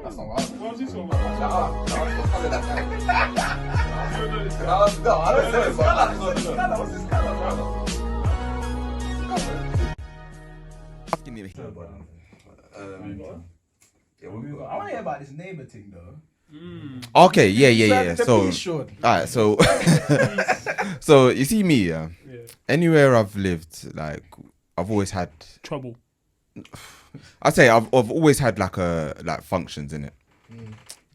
That's not what What was he talking about? No, I don't know. It's Scala. What's this Scala? I want to hear about this neighbour thing though. Okay, yeah. So, alright, so, so you see me, yeah. Anywhere I've lived, like I've always had trouble. I'd say I've always had like functions in it,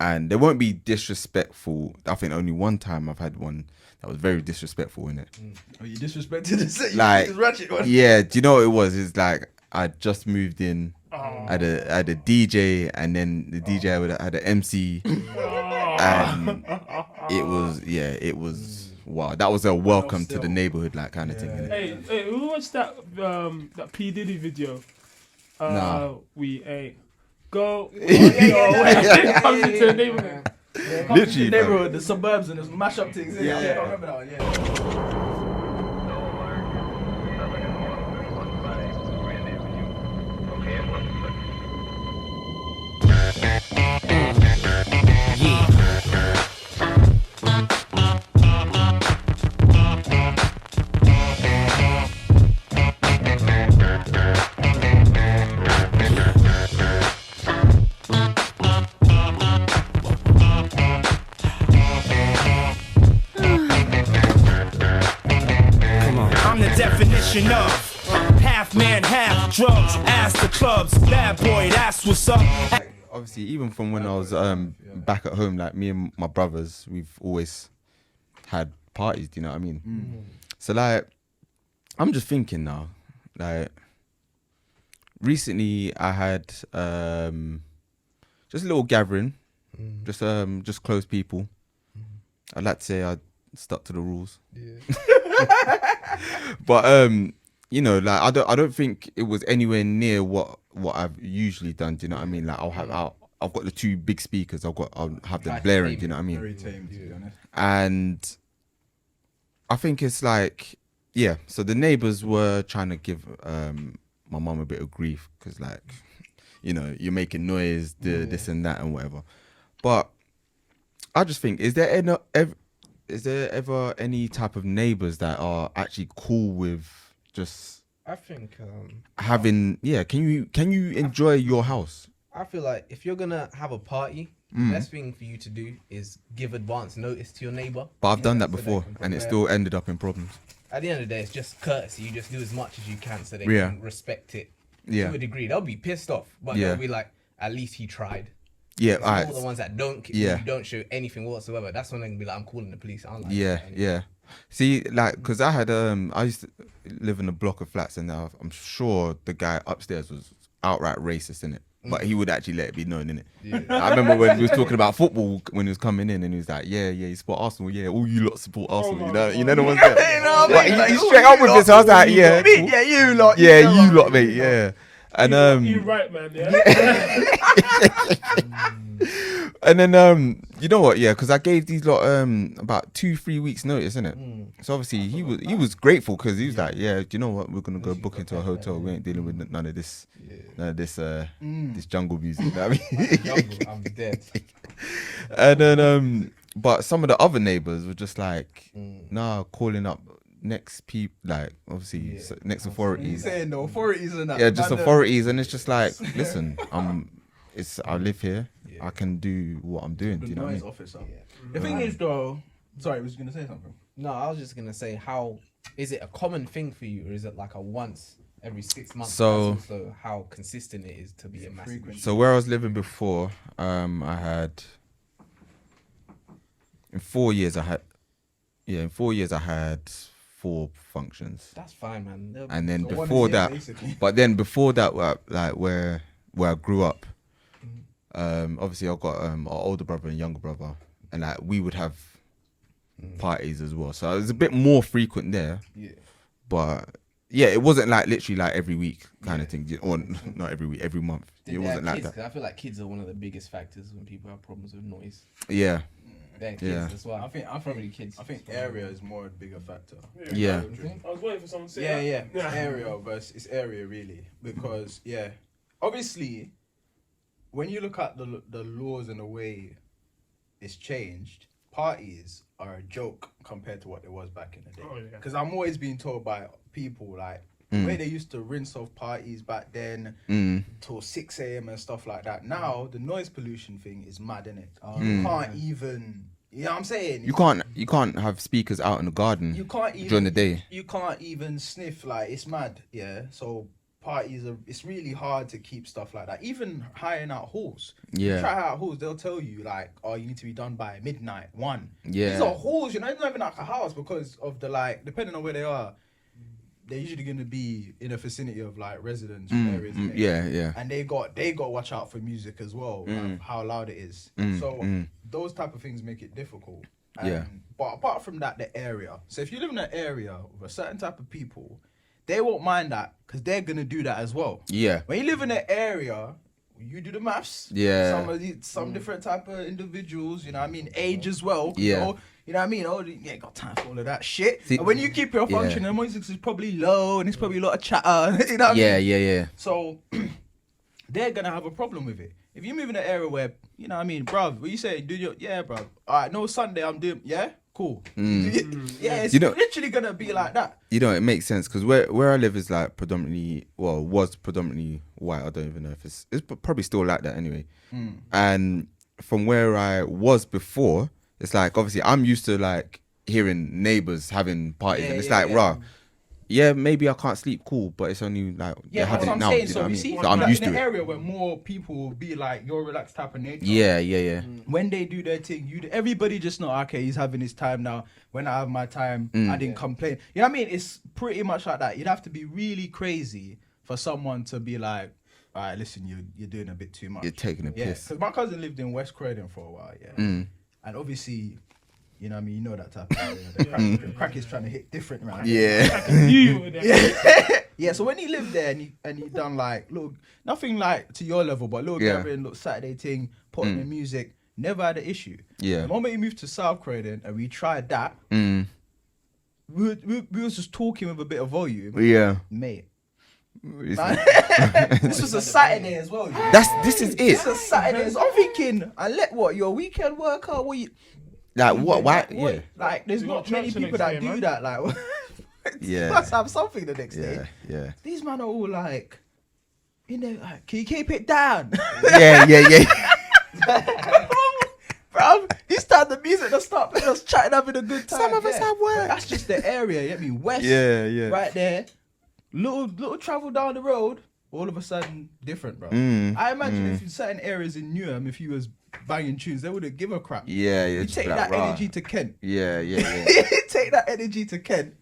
and they won't be disrespectful. I think only one time I've had one that was very disrespectful in it. Oh, you disrespected the like ratchet one. Yeah, do you know what it was? It's like I just moved in. I had a DJ, and then the DJ had an MC, and it was wow. That was a welcome to the neighborhood like kind of thing. Innit? Hey, who watched that P Diddy video? Nah. We ain't go. Comes into the neighborhood. Literally, the neighborhood, the suburbs, and the mashup things. Yeah, I remember that one. Yeah. Of half man, half drugs, ass the clubs, bad boy, that's what's up. Obviously, even from when I was back at home, like me and my brothers, we've always had parties. Do you know what I mean? So like, I'm just thinking now, like, recently I had just a little gathering, just close people. I'd like to say I stuck to the rules. But you know, like I don't think it was anywhere near what I've usually done. Do you know what I mean? Like I've got the two big speakers. I'll have them blaring. Do you know what I mean? Very tame, to be honest. And I think it's like, yeah. So the neighbours were trying to give my mum a bit of grief because, like, you know, you're making noise, this and that and whatever. But I just think, is there ever any type of neighbours that are actually cool with just I think having can you enjoy your house? I feel like if you're gonna have a party, the best thing for you to do is give advance notice to your neighbour. But I've done that before and it still ended up in problems. At the end of the day, it's just courtesy. You just do as much as you can so they can respect it to a degree. They'll be pissed off, but they'll be like, at least he tried. Yeah, all the ones that don't show anything whatsoever. That's when they can be like, I'm calling the police. I'm like, See, like, because I used to live in a block of flats, and I'm sure the guy upstairs was outright racist in it, but he would actually let it be known in it. Yeah. I remember when we was talking about football when he was coming in, and he was like, "Yeah, you support Arsenal. Yeah, all you lot support Arsenal. You know the ones that." But he's straight up with this. I was like, "Yeah, cool. Yeah, you lot. Yeah, you lot, mate. Yeah." And you right, man. Yeah. And then you know what? Yeah, because I gave these lot about 2-3 weeks notice, innit? So obviously he was grateful because he was like, yeah, do you know what? We're gonna go book into a hotel. We ain't dealing with none of this this jungle music. You know what I mean? jungle, I'm dead. And then but some of the other neighbours were just like, nah, calling up next people, like obviously next authorities. Saying the authorities and that. Yeah, just authorities, and it's just like, listen, I live here. I can do what I'm doing. Do you know what I mean? Officer. The thing is, though, sorry, was you gonna say something? No, I was just gonna say, how is it a common thing for you, or is it like a once every 6 months? So how consistent it is to be a massive. So where I was living before, I had in 4 years I had 4 functions. That's fine, man. And then before that, like where I grew up, obviously I've got an older brother and younger brother, and like we would have parties as well. So it was a bit more frequent there. Yeah. But yeah, it wasn't like literally like every week kind of thing, or not every week, every month. It wasn't like that. I feel like kids are one of the biggest factors when people have problems with noise. Yeah. They're kids, that's why. I think probably kids. I think area is more a bigger factor. Yeah. I was waiting for someone to say that. Yeah. Area versus it's area really, because obviously when you look at the laws and the way it's changed, parties are a joke compared to what it was back in the day. Because I'm always being told by people like the way they used to rinse off parties back then till 6 a.m. and stuff like that. Now the noise pollution thing is mad, innit? You can't even. You know what I'm saying? You can't have speakers out in the garden. You can't even, during the day. You can't even sniff. Like, it's mad. Yeah. So parties it's really hard to keep stuff like that. Even hiring out halls. Yeah. You try out halls, they'll tell you like, oh, you need to be done by midnight, 1. Yeah. These are halls. You're not even like a house because of the like, depending on where they are. They're usually going to be in a vicinity of like residents areas. Yeah. And they got to watch out for music as well, like how loud it is. So those type of things make it difficult. But apart from that, the area. So if you live in an area with a certain type of people, they won't mind that because they're going to do that as well. Yeah. When you live in an area, you do the maths. Yeah. Some different type of individuals, you know what I mean? Age as well. Yeah. You know what I mean? Oh, you ain't got time for all of that shit. See, and when you keep your function, the music is probably low and it's probably a lot of chatter. You know what I mean? Yeah. So they're going to have a problem with it. If you move in an area where, you know what I mean, bruv, what you say? Bruv. All right, no Sunday, I'm doing, cool. It's literally going to be like that. You know, it makes sense because where I live is like was predominantly white. I don't even know if it's probably still like that anyway. And from where I was before, it's like, obviously, I'm used to like hearing neighbours having parties, and it's raw. Yeah, maybe I can't sleep, cool, but it's only like they're having it now. You know what I mean? So I'm used to it. In an area where more people will be like your relaxed type of nature. Yeah. When they do their thing, everybody just know, okay, he's having his time now. When I have my time, I didn't complain. You know what I mean? It's pretty much like that. You'd have to be really crazy for someone to be like, all right, listen, you're doing a bit too much. You're taking a piss. Because my cousin lived in West Croydon for a while, and obviously, you know what I mean, you know that type of area. The crack is trying to hit different around here. So when he lived there and he done like, look, nothing like to your level, but little gathering, look, Saturday thing, putting the music, never had an issue. The moment he moved to South Croydon and we tried that, we was just talking with a bit of volume. Mate. This was a Saturday as well. This is it. This is a Saturday. So I'm thinking, your weekend workout? What you like? Why? Yeah. Like, there's not many people that do that. Like, you must have something the next day. Yeah. These men are all like, in there, like, can you keep it down? Yeah. Bro, this time the music to stop. Let us chatting, having a good time. Some of us have work. That's just the area. You know what I mean? West. Yeah. Right there. Little travel down the road, all of a sudden different, bro. I imagine if in certain areas in Newham, if you was banging tunes, they wouldn't give a crap. Yeah. You take that energy to Kent. Yeah. Take that energy to Kent.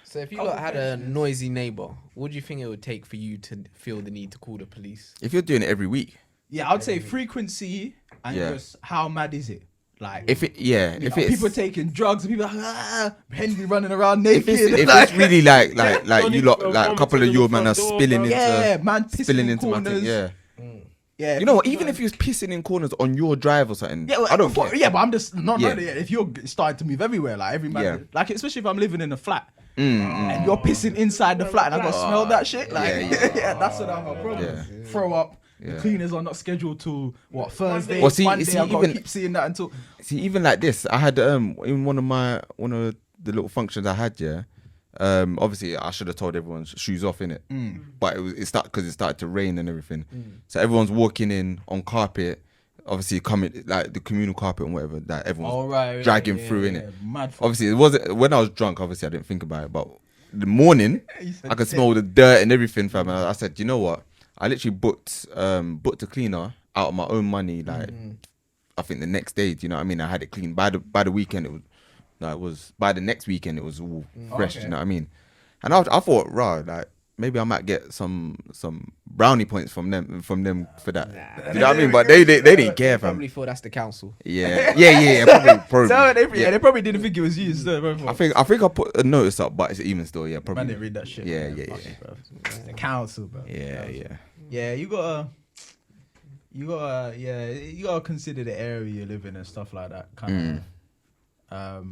So if you had a noisy neighbour, what do you think it would take for you to feel the need to call the police? If you're doing it every week. Yeah, I'd say frequency and just how mad is it? Like, if it's people taking drugs and people like, Henry running around naked. If it's really like you lot, like a couple of your man are spilling into man pissing in my corners. thing, yeah. You know what? Even if you're pissing in corners on your drive or something, I don't care. Yeah, but I'm just not really. If you're starting to move everywhere, like every man, like especially if I'm living in a flat and you're pissing inside the flat and I gotta smell that shit, like that's what I have a problem. Throw up. The cleaners are not scheduled till Thursday. Well, Monday, I gotta keep seeing that until. See, even like this, I had in one of the little functions I had. Obviously I should have told everyone's shoes off in it, but it started to rain and everything. So everyone's walking in on carpet, obviously coming like the communal carpet and whatever that everyone's dragging through in it. Obviously it wasn't when I was drunk. Obviously I didn't think about it, but the morning I could smell the dirt and everything, fam. And I said, you know what? I literally booked a cleaner out of my own money. Like, I think the next day, do you know what I mean? I had it clean by the weekend. It was by the next weekend. It was all fresh. Do you know what I mean? And I thought, like maybe I might get some brownie points from them for that. Do you know what I mean? But they didn't care, fam. Probably thought that's the council. Yeah. Probably. So they probably didn't think it was you. So I think I put a notice up, but it's even still, probably. Man didn't read that shit. Yeah. It's the council, bro. Yeah, you gotta consider the area you live in and stuff like that. Kind of. I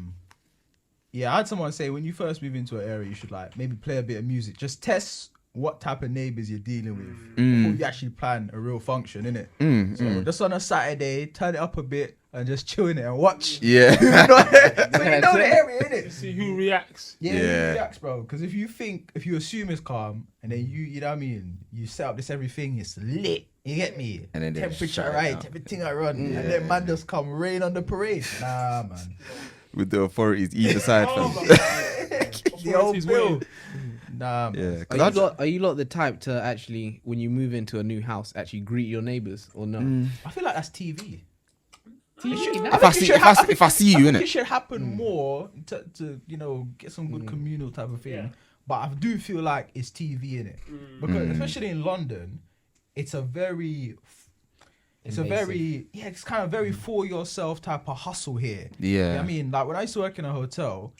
had someone say when you first move into an area, you should like maybe play a bit of music. Just test what type of neighbours you're dealing with before you actually plan a real function, innit? So just on a Saturday, turn it up a bit and just chill in it and watch. Yeah. So you know the area, innit? See who reacts. Yeah, Yeah. you relax, bro. Because if you assume it's calm, and then you know what I mean, you set up this everything, it's lit. You get me? And then they temperature shut it right, down. everything I run, and then man just come rain on the parade. Nah, man. With the authorities either side, Oh fam. my God. The old Authorities bill. win. Nah, man. Yeah. 'Cause Are you lot the type to actually, when you move into a new house, actually greet your neighbours or no? I feel like that's TV. if I see you in It it, should happen more to get some good communal type of thing. Yeah. But I do feel like it's TV in it because especially in London, it's kind of very for yourself type of hustle here. Yeah. I mean, like when I used to work in a hotel,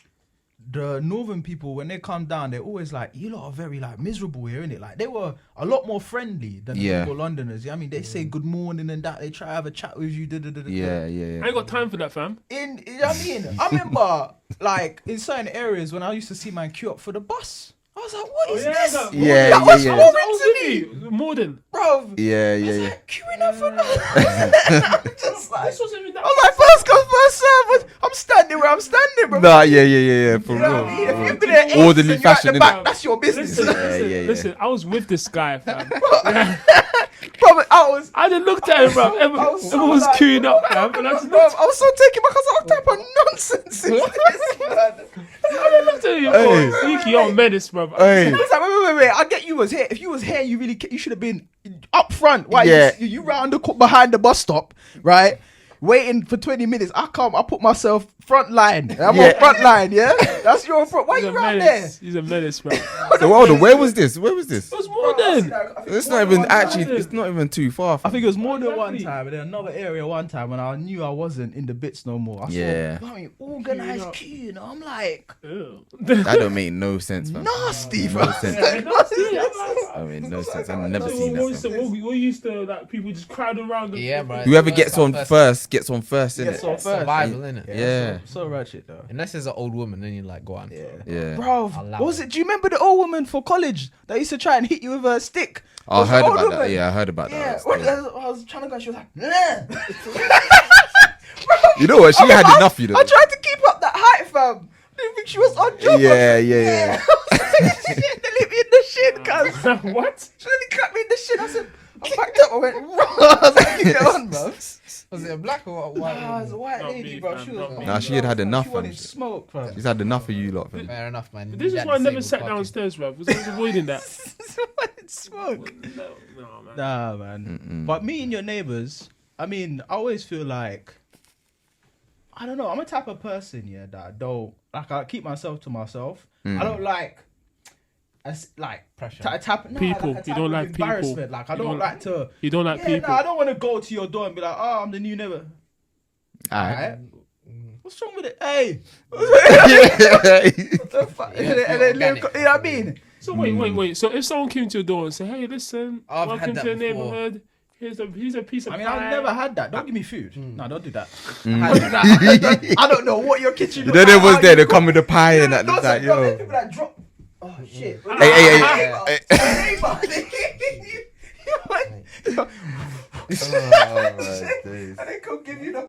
the northern people, when they come down, they're always like, you lot are very like miserable here, innit? Like they were a lot more friendly than the local Londoners. Yeah, I mean, they say good morning and that. They try to have a chat with you. yeah. I ain't got time for that, fam. You know what I mean? I remember, like, in certain areas when I used to see man queue up for the bus. I was like, what is this? Yeah, That was yeah. foreign I was to with me, you. More than. bro. Yeah. I was Yeah. like, queuing up for that. Just like, This wasn't even that. I was like, first come, first serve. I'm standing where I'm standing, bro. Nah, yeah. For You know what I mean? real. If you've been there Orderly and you're at fashion, the innit? back, that's your business. Listen, yeah. listen. I was with this guy, fam. Bro, I just looked at him, bro. Everyone was so was like- queuing up, fam. And I just Bro, looked, I was so taken back. I was like, what type of nonsense is this, man? I looked at him, Hey. bro. Sneaky, you're a menace, bro. Hey. I was like, wait. I get you was here. If you was here, you should have been up front. Why? Yeah. You round behind the bus stop, right? Waiting for 20 minutes. I put myself front line. I'm on front line, yeah? That's your front. Why He's you a round there? menace. He's a menace, bro. So hold on, where was this? It was more than. It's not even it's not even too far. I think it was more than one Exactly. time, and then another area one time when I knew I wasn't in the bits no more. I Yeah. saw, I mean, organized queue, you know. I'm like, Ew. That don't make no sense, man. nasty, bro. No sense. I mean, no sense. I've never seen that. Fam. We used to like people just crowd around. Yeah, bro. Whoever gets on first gets on first, innit? Gets on first. Survival, innit? Yeah. So ratchet though. Unless there's an old woman, then you're like, go on. Yeah. Bro, Allow what was it? Do you remember the old woman for college that used to try and hit you with a stick? Oh, I Was the heard old about that. woman? Yeah, I heard about Yeah, that. when I was trying to go, she was like, nah. You know what? She I mean, had enough, you know. I tried to keep up that height, fam. Didn't think she was on job. Yeah. They leave me in the shit, cuz. What? She nearly clapped me in the shit. I said, I backed up. I went, I was like, you get on, bro. Was it a black or a white? Nah, it was a white Not lady, me, bro. fam, She was. not me. Nah, she had enough, She fam. wanted smoke, fam. She's had enough of you lot, fam. Fair enough, man. This is why I never sat downstairs, bro. Because I was avoiding that. She wanted smoke. No, man. Nah, man. But me and your neighbors, I mean, I always feel like, I don't know, I'm a type of person, yeah, that I don't, like, I keep myself to myself. I don't like, Pressure. People. Like a You type don't of like people. embarrassment. Like, I You don't don't- like to. You don't like Yeah, people. nah, I don't want to go to your door and be like, oh, I'm the new neighbor. Alright. What's wrong with it? Hey. Yeah. The fuck? And then, you know what I mean? So wait. So if someone came to your door and said, "Hey, listen, I've welcome had to that the before. neighborhood. Here's a piece of I mean, pie." I've never had that. Don't give me food. No, don't do that. Don't do that. I don't know what your kitchen. You know they was there. They come with the pie and that. Those Like, are yo. people that drop. Oh shit! Hey. Neighbor. Oh, my days. And they come give you the